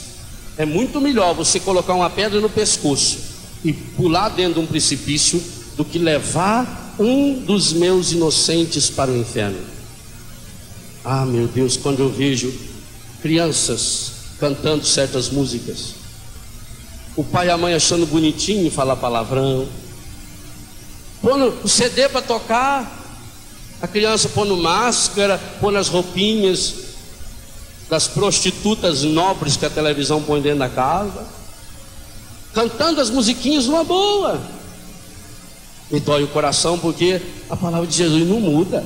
é muito melhor você colocar uma pedra no pescoço e pular dentro de um precipício do que levar um dos meus inocentes para o inferno. Ah, meu Deus, quando eu vejo crianças cantando certas músicas, o pai e a mãe achando bonitinho falar palavrão, pondo o CD para tocar, a criança pondo máscara, pondo as roupinhas das prostitutas nobres que a televisão põe dentro da casa, cantando as musiquinhas numa boa. Me dói o coração, porque a palavra de Jesus não muda.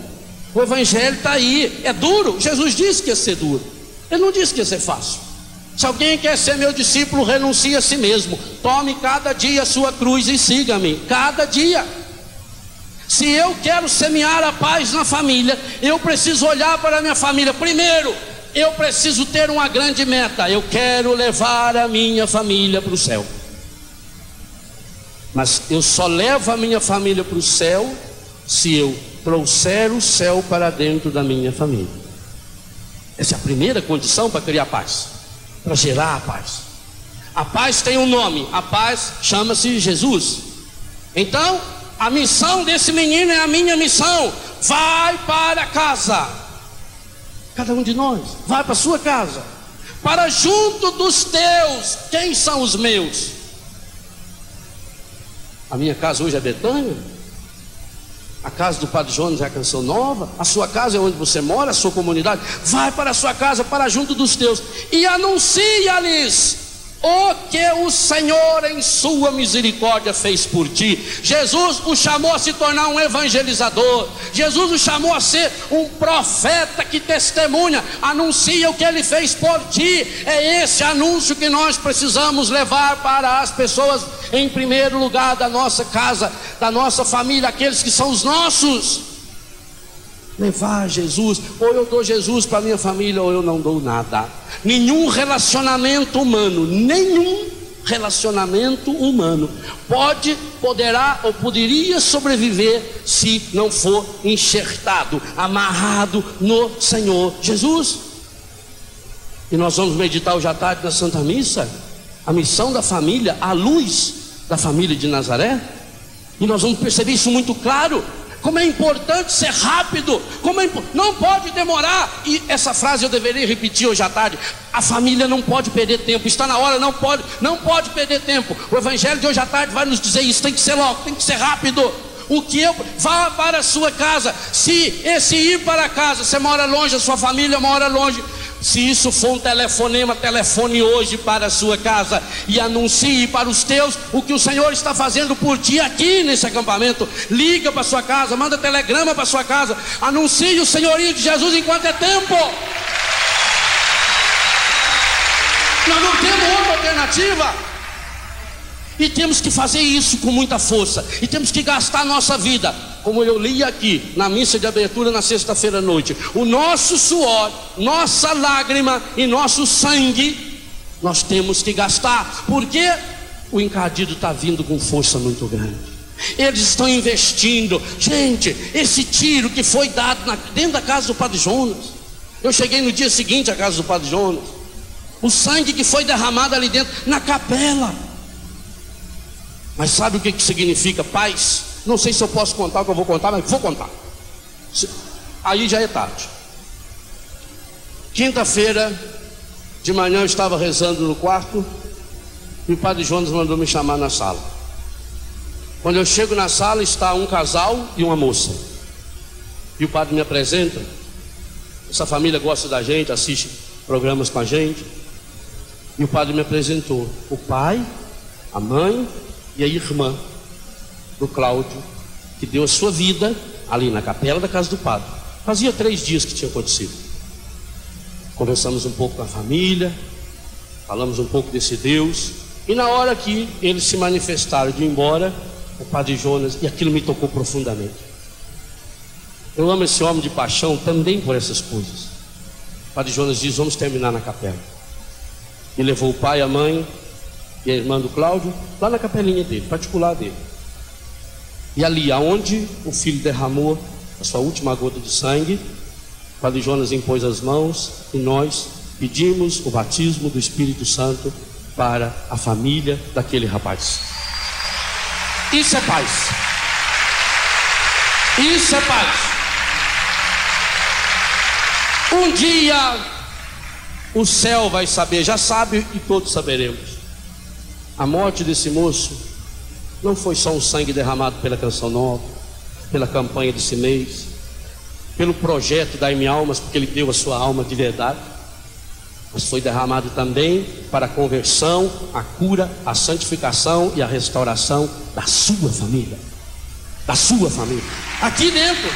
O evangelho está aí, é duro. Jesus disse que ia ser duro, ele não disse que ia ser fácil. Se alguém quer ser meu discípulo, renuncie a si mesmo, tome cada dia a sua cruz e siga-me, cada dia. Se eu quero semear a paz na família, eu preciso olhar para a minha família. Primeiro, eu preciso ter uma grande meta: eu quero levar a minha família para o céu. Mas eu só levo a minha família para o céu se eu trouxer o céu para dentro da minha família. Essa é a primeira condição para criar paz, para gerar a paz. A paz tem um nome, a paz chama-se Jesus. Então, a missão desse menino é a minha missão. Vai para casa. Cada um de nós vai para a sua casa, para junto dos teus. Quem são os meus? A minha casa hoje é Betânia, a casa do Padre Jonas é a Canção Nova, a sua casa é onde você mora, a sua comunidade. Vai para a sua casa, para junto dos teus, e anuncia-lhes o que o Senhor em sua misericórdia fez por ti. Jesus o chamou a se tornar um evangelizador. Jesus o chamou a ser um profeta que testemunha, anuncia o que ele fez por ti. É esse anúncio que nós precisamos levar para as pessoas, em primeiro lugar, da nossa casa, da nossa família, aqueles que são os nossos. Levar Jesus. Ou eu dou Jesus para minha família, ou eu não dou nada. Nenhum relacionamento humano poderá ou poderia sobreviver se não for enxertado, amarrado no Senhor Jesus. E nós vamos meditar hoje à tarde na Santa Missa a missão da família, à luz da família de Nazaré. E nós vamos perceber isso muito claro. Como é importante ser rápido, não pode demorar. E essa frase eu deveria repetir hoje à tarde: a família não pode perder tempo, está na hora, não pode perder tempo. O evangelho de hoje à tarde vai nos dizer isso, tem que ser logo, tem que ser rápido. Vá para a sua casa. Se esse ir para casa, você mora longe, a sua família mora longe, se isso for um telefonema, telefone hoje para a sua casa e anuncie para os teus o que o Senhor está fazendo por ti aqui nesse acampamento. Liga para a sua casa, manda telegrama para a sua casa, anuncie o senhorio de Jesus enquanto é tempo. Nós não temos outra alternativa. E temos que fazer isso com muita força, e temos que gastar a nossa vida, como eu li aqui na missa de abertura na sexta-feira à noite. O nosso suor, nossa lágrima e nosso sangue nós temos que gastar, porque o encardido está vindo com força muito grande. Eles estão investindo. Gente, esse tiro que foi dado dentro da casa do Padre Jonas, eu cheguei no dia seguinte à casa do Padre Jonas, o sangue que foi derramado ali dentro, na capela. Mas sabe o que significa paz? Não sei se eu posso contar o que eu vou contar, mas vou contar. Aí já é tarde. Quinta-feira de manhã eu estava rezando no quarto e o Padre Jonas mandou me chamar na sala. Quando eu chego na sala, está um casal e uma moça. E o padre me apresenta. Essa família gosta da gente, assiste programas com a gente. E o padre me apresentou o pai, a mãe e a irmã do Cláudio, que deu a sua vida ali na capela da casa do padre. Fazia 3 dias que tinha acontecido. Conversamos um pouco com a família, falamos um pouco desse Deus. E na hora que eles se manifestaram de ir embora, o Padre Jonas, e aquilo me tocou profundamente. Eu amo esse homem de paixão também por essas coisas. O Padre Jonas diz: vamos terminar na capela. E levou o pai, a mãe e a irmã do Cláudio lá na capelinha dele, particular dele. E ali, aonde o filho derramou a sua última gota de sangue, o Padre Jonas impôs as mãos e nós pedimos o batismo do Espírito Santo para a família daquele rapaz. Isso é paz. Isso é paz. Um dia o céu vai saber, já sabe e todos saberemos. A morte desse moço não foi só um sangue derramado pela Canção Nova, pela campanha desse mês, pelo projeto Dai-me Almas, porque ele deu a sua alma de verdade, mas foi derramado também para a conversão, a cura, a santificação e a restauração da sua família. Da sua família. Aqui dentro.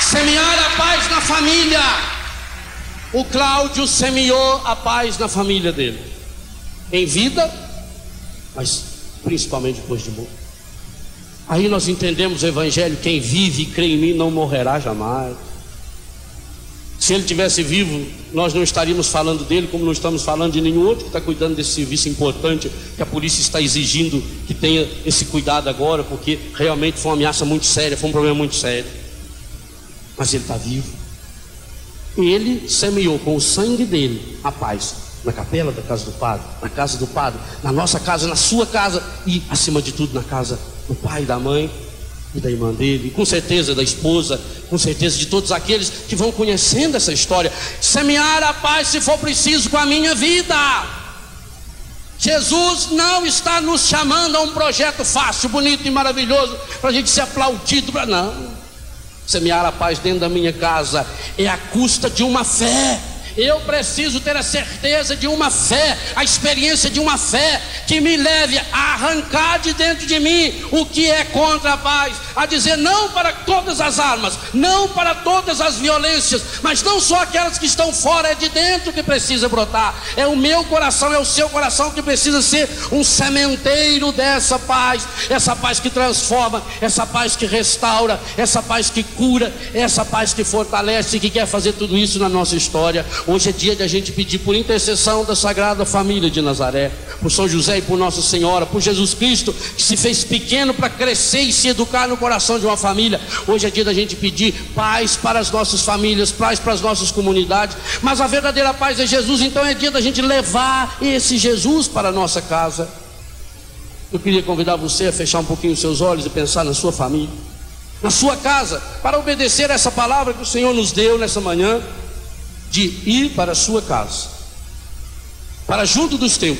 Semear a paz na família. O Cláudio semeou a paz na família dele, em vida, mas principalmente depois de morto. Aí nós entendemos o Evangelho: quem vive e crê em mim não morrerá jamais. Se ele tivesse vivo, nós não estaríamos falando dele, como não estamos falando de nenhum outro que está cuidando desse serviço importante, que a polícia está exigindo que tenha esse cuidado agora, porque realmente foi uma ameaça muito séria, foi um problema muito sério. Mas ele está vivo. Ele semeou com o sangue dele a paz na capela da casa do padre, na casa do padre, na nossa casa, na sua casa e, acima de tudo, na casa do pai e da mãe e da irmã dele, e com certeza da esposa, com certeza de todos aqueles que vão conhecendo essa história. Semear a paz, se for preciso, com a minha vida. Jesus não está nos chamando a um projeto fácil, bonito e maravilhoso para a gente ser aplaudido, não. Semear a paz dentro da minha casa é à custa de uma fé. Eu preciso ter a certeza de uma fé, a experiência de uma fé que me leve a arrancar de dentro de mim o que é contra a paz, a dizer não para todas as armas, não para todas as violências, mas não só aquelas que estão fora, é de dentro que precisa brotar. É o meu coração, é o seu coração que precisa ser um sementeiro dessa paz, essa paz que transforma, essa paz que restaura, essa paz que cura, essa paz que fortalece e que quer fazer tudo isso na nossa história. Hoje é dia de a gente pedir por intercessão da Sagrada Família de Nazaré, por São José e por Nossa Senhora, por Jesus Cristo, que se fez pequeno para crescer e se educar no coração de uma família. Hoje é dia da gente pedir paz para as nossas famílias, paz para as nossas comunidades, mas a verdadeira paz é Jesus. Então é dia da gente levar esse Jesus para a nossa casa. Eu queria convidar você a fechar um pouquinho os seus olhos e pensar na sua família, na sua casa, para obedecer a essa palavra que o Senhor nos deu nessa manhã, de ir para a sua casa, para junto dos teus,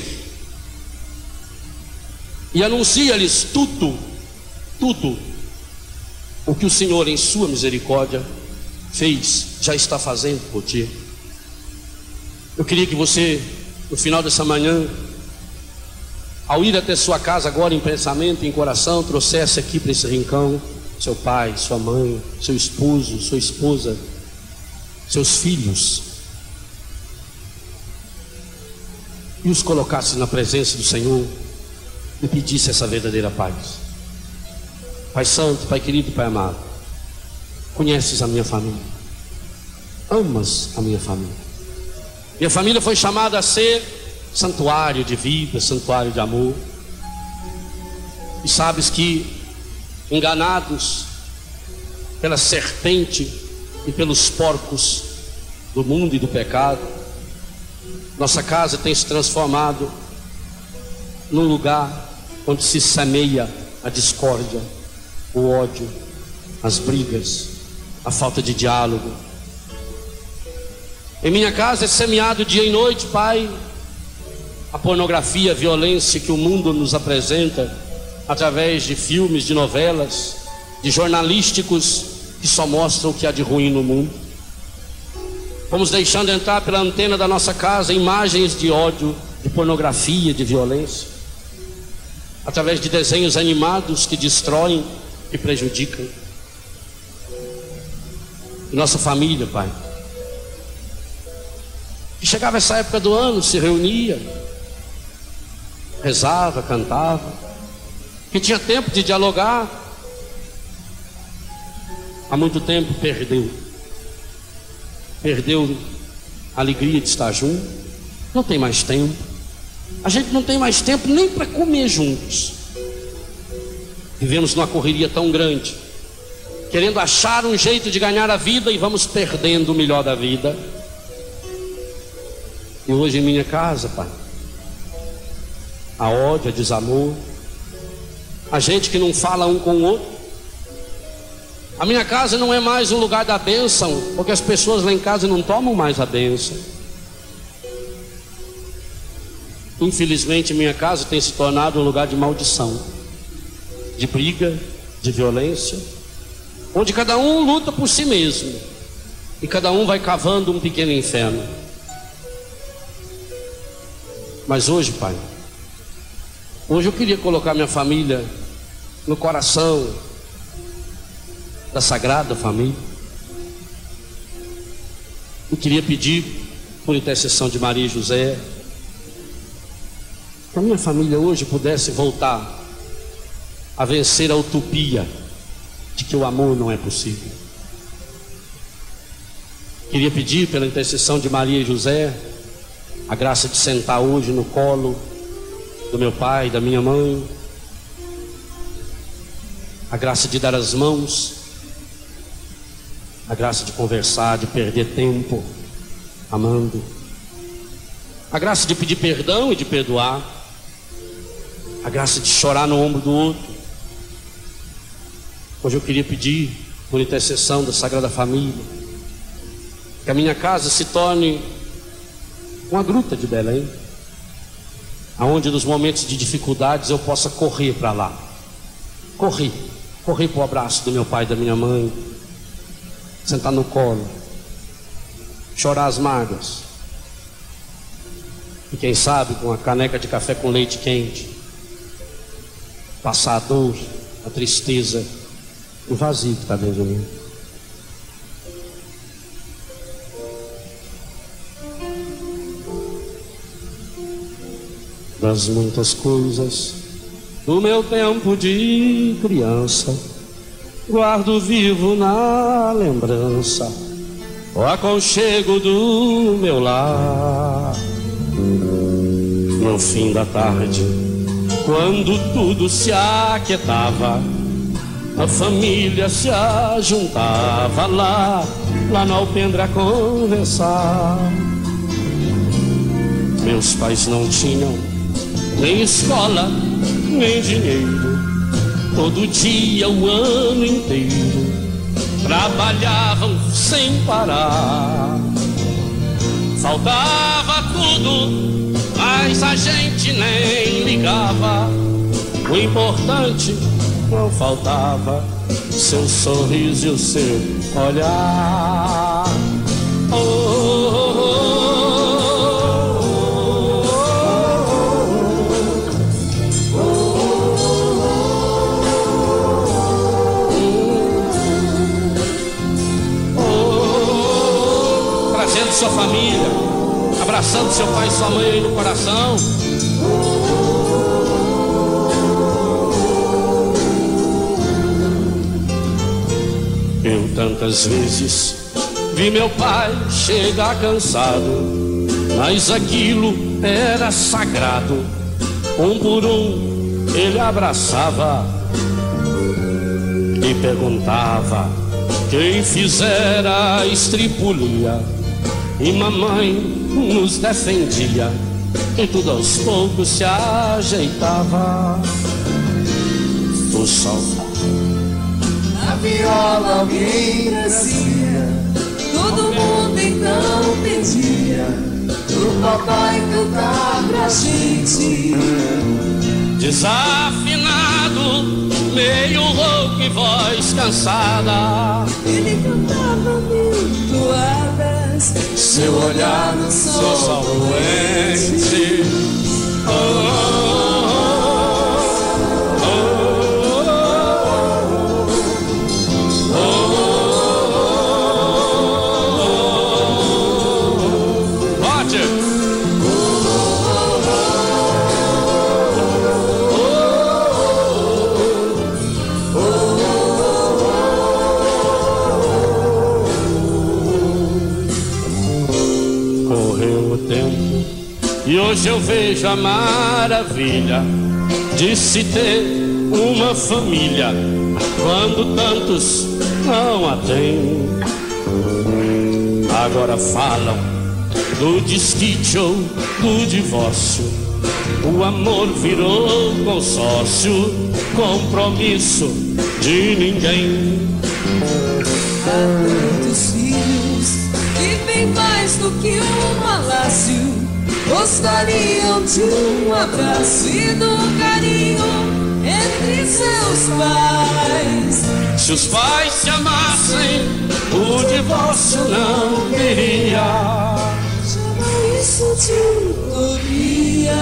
e anuncia-lhes tudo o que o Senhor em sua misericórdia fez, já está fazendo por ti. Eu queria que você, no final dessa manhã, ao ir até sua casa agora em pensamento, em coração, trouxesse aqui para esse rincão seu pai, sua mãe, seu esposo, sua esposa, seus filhos, e os colocasse na presença do Senhor e pedisse essa verdadeira paz. Pai Santo, Pai querido, Pai amado, conheces a minha família, amas a minha família. Minha família foi chamada a ser santuário de vida, santuário de amor, e sabes que, enganados pela serpente e pelos porcos do mundo e do pecado, nossa casa tem se transformado num lugar onde se semeia a discórdia, o ódio, as brigas, a falta de diálogo. Em minha casa é semeado dia e noite, Pai, a pornografia, a violência que o mundo nos apresenta através de filmes, de novelas, de jornalísticos que só mostram o que há de ruim no mundo. Fomos deixando entrar pela antena da nossa casa imagens de ódio, de pornografia, de violência, através de desenhos animados que destroem e prejudicam. E nossa família, Pai, que chegava essa época do ano, se reunia, rezava, cantava, que tinha tempo de dialogar. Há muito tempo perdeu a alegria de estar junto, não tem mais tempo. A gente não tem mais tempo nem para comer juntos. Vivemos numa correria tão grande, querendo achar um jeito de ganhar a vida, e vamos perdendo o melhor da vida. E hoje em minha casa, pai, há ódio, há desamor, a gente que não fala um com o outro. A minha casa não é mais um lugar da bênção, porque as pessoas lá em casa não tomam mais a bênção. Infelizmente, minha casa tem se tornado um lugar de maldição, de briga, de violência, onde cada um luta por si mesmo e cada um vai cavando um pequeno inferno. Mas hoje, pai, hoje eu queria colocar minha família no coração da Sagrada Família. Eu queria pedir, por intercessão de Maria e José, que a minha família hoje pudesse voltar a vencer a utopia de que o amor não é possível. Queria pedir, pela intercessão de Maria e José, a graça de sentar hoje no colo do meu pai, da minha mãe, a graça de dar as mãos, a graça de conversar, de perder tempo amando, a graça de pedir perdão e de perdoar, a graça de chorar no ombro do outro. Hoje eu queria pedir, por intercessão da Sagrada Família, que a minha casa se torne uma gruta de Belém, aonde nos momentos de dificuldades eu possa correr para lá, correr para o abraço do meu pai e da minha mãe, sentar no colo, chorar as mágoas, e quem sabe com uma caneca de café com leite quente, passar a dor, a tristeza, o vazio que está dentro de mim. Das muitas coisas do meu tempo de criança, guardo vivo na lembrança o aconchego do meu lar. No fim da tarde, quando tudo se aquietava, a família se ajuntava lá no alpendre a conversar. Meus pais não tinham nem escola, nem dinheiro, todo dia, o ano inteiro, trabalhavam sem parar. Faltava tudo, mas a gente nem ligava. O importante não faltava, seu sorriso e o seu olhar. Oh, oh, oh. Sua família, abraçando seu pai e sua mãe aí no coração. Eu tantas vezes vi meu pai chegar cansado, mas aquilo era sagrado. Um por um ele abraçava e perguntava quem fizera a estripulia. E mamãe nos defendia, e tudo aos poucos se ajeitava. O sol, a viola alguém trazia, todo mundo então pedia pro papai cantar pra gente. Desafinado, meio rouco e voz cansada, ele cantava mil toadas, seu olhar no sol doente. Oh, oh, oh, oh, oh. Hoje eu vejo a maravilha de se ter uma família, quando tantos não a têm. Agora falam do desquite ou do divórcio. O amor virou consórcio, compromisso de ninguém. Há tantos filhos que bem mais do que um palácio gostariam de um abraço e do carinho entre seus pais. Se os pais se amassem, o divórcio não viria. Chama isso de utopia.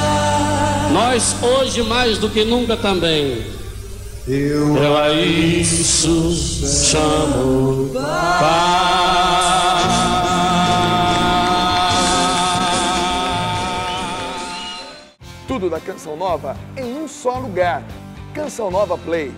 Nós hoje mais do que nunca também, eu a isso chamo paz. Tudo da Canção Nova em um só lugar. Canção Nova Play.